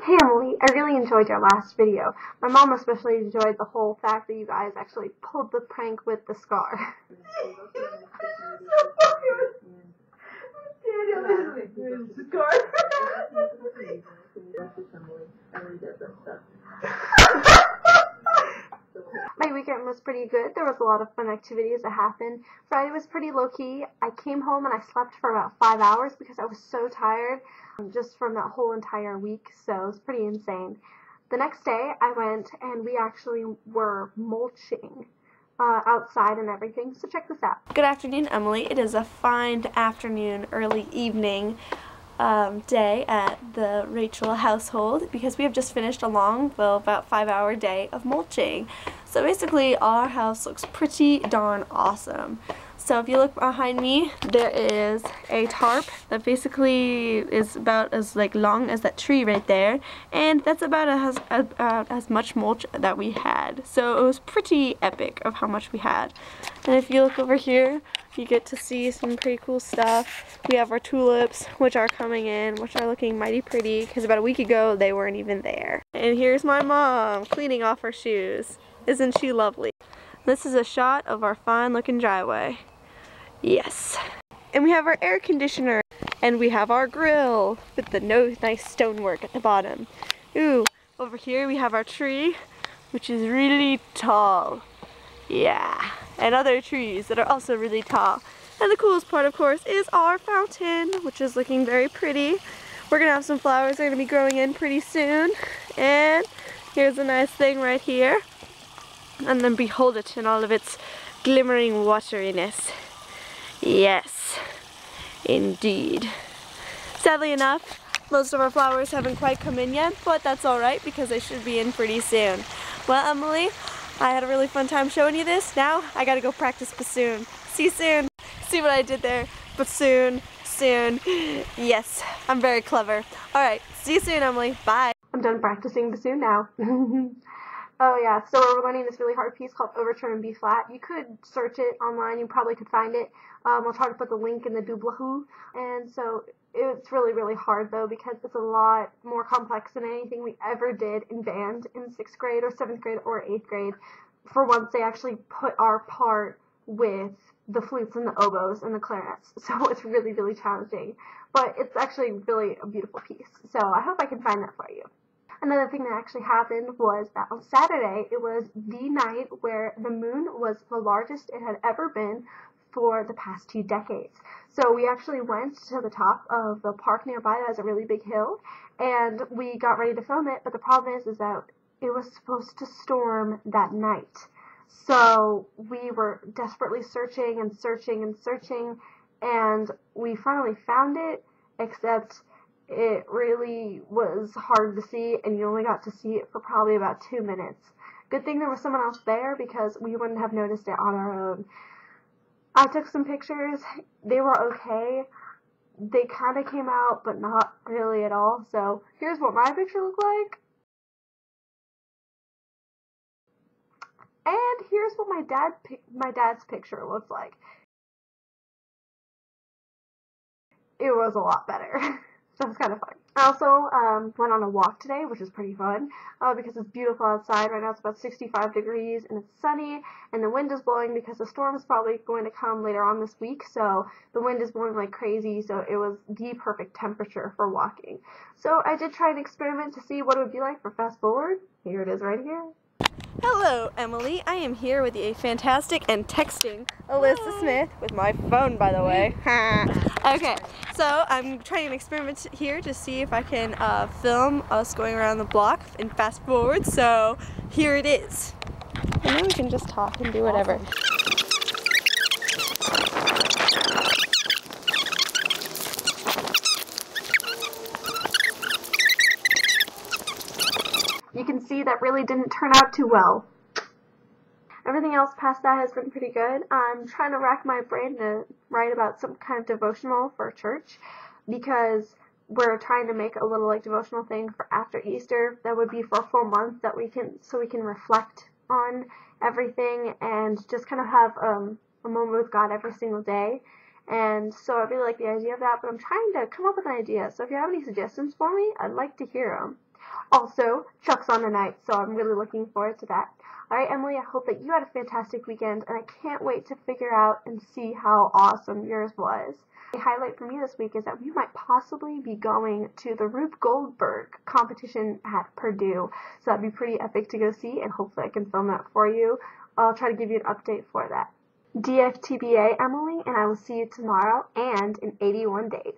Hey Emily, I really enjoyed your last video. My mom especially enjoyed the whole fact that you guys actually pulled the prank with the scar. My weekend was pretty good. There was a lot of fun activities that happened. Friday was pretty low-key. I came home and I slept for about 5 hours because I was so tired just from that whole entire week, so it was pretty insane. The next day I went and we actually were mulching outside and everything, so check this out. Good afternoon, Emily. It is a fine afternoon, early evening day at the Rachel household because we have just finished a long, well, about 5-hour day of mulching. So basically our house looks pretty darn awesome. So if you look behind me, there is a tarp that basically is about as long as that tree right there, and that's about as much mulch that we had. So it was pretty epic of how much we had. And if you look over here, you get to see some pretty cool stuff. We have our tulips, which are coming in, which are looking mighty pretty, because about a week ago they weren't even there. And here's my mom cleaning off her shoes. Isn't she lovely? This is a shot of our fine looking driveway. Yes. And we have our air conditioner, and we have our grill with the nice stonework at the bottom. Ooh, over here we have our tree, which is really tall. Yeah, and other trees that are also really tall. And the coolest part, of course, is our fountain, which is looking very pretty. We're gonna have some flowers that are gonna be growing in pretty soon. And here's a nice thing right here. And then behold it in all of its glimmering wateriness. Yes, indeed. Sadly enough, most of our flowers haven't quite come in yet, but that's alright because they should be in pretty soon. Well, Emily, I had a really fun time showing you this. Now I gotta go practice bassoon. See you soon. See what I did there? Bassoon, soon. Yes, I'm very clever. Alright, see you soon, Emily. Bye. I'm done practicing bassoon now. Oh yeah, so we're learning this really hard piece called Overture in B flat. You could search it online, you probably could find it. I'll try to put the link in the doobly-hoo. And so it's really hard though because it's a lot more complex than anything we ever did in band in 6th grade or 7th grade or 8th grade. For once they actually put our part with the flutes and the oboes and the clarinets. So it's really challenging. But it's actually really a beautiful piece. So I hope I can find that for you. Another thing that actually happened was that on Saturday, it was the night where the moon was the largest it had ever been for the past 2 decades. So we actually went to the top of the park nearby that has a really big hill, and we got ready to film it, but the problem is that it was supposed to storm that night. So we were desperately searching, and we finally found it, except it really was hard to see, and you only got to see it for probably about 2 minutes. Good thing there was someone else there because we wouldn't have noticed it on our own. I took some pictures. They were okay. They kind of came out, but not really at all. So here's what my picture looked like. And here's what my dad's picture looks like. It was a lot better. So it's kind of fun. I also went on a walk today, which is pretty fun because it's beautiful outside. Right now it's about 65 degrees and it's sunny, and the wind is blowing because the storm is probably going to come later on this week, so the wind is blowing like crazy, so it was the perfect temperature for walking. So I did try an experiment to see what it would be like for fast forward. Here it is right here. Hello, Emily. I am here with a fantastic and texting Alyssa Smith with my phone, by the way. Okay, so I'm trying an experiment here to see if I can film us going around the block and fast forward. So here it is. And then we can just talk and do whatever. You can see that really didn't turn out too well. Everything else past that has been pretty good. I'm trying to rack my brain to write about some kind of devotional for church because we're trying to make a little devotional thing for after Easter that would be for a full month that we can reflect on everything and just kind of have a moment with God every single day. And so I really like the idea of that, but I'm trying to come up with an idea. So if you have any suggestions for me, I'd like to hear them. Also, Chuck's on tonight, so I'm really looking forward to that. Alright, Emily, I hope that you had a fantastic weekend, and I can't wait to figure out and see how awesome yours was. A highlight for me this week is that we might possibly be going to the Rube Goldberg competition at Purdue, so that'd be pretty epic to go see, and hopefully I can film that for you. I'll try to give you an update for that. DFTBA, Emily, and I will see you tomorrow and in 81 days.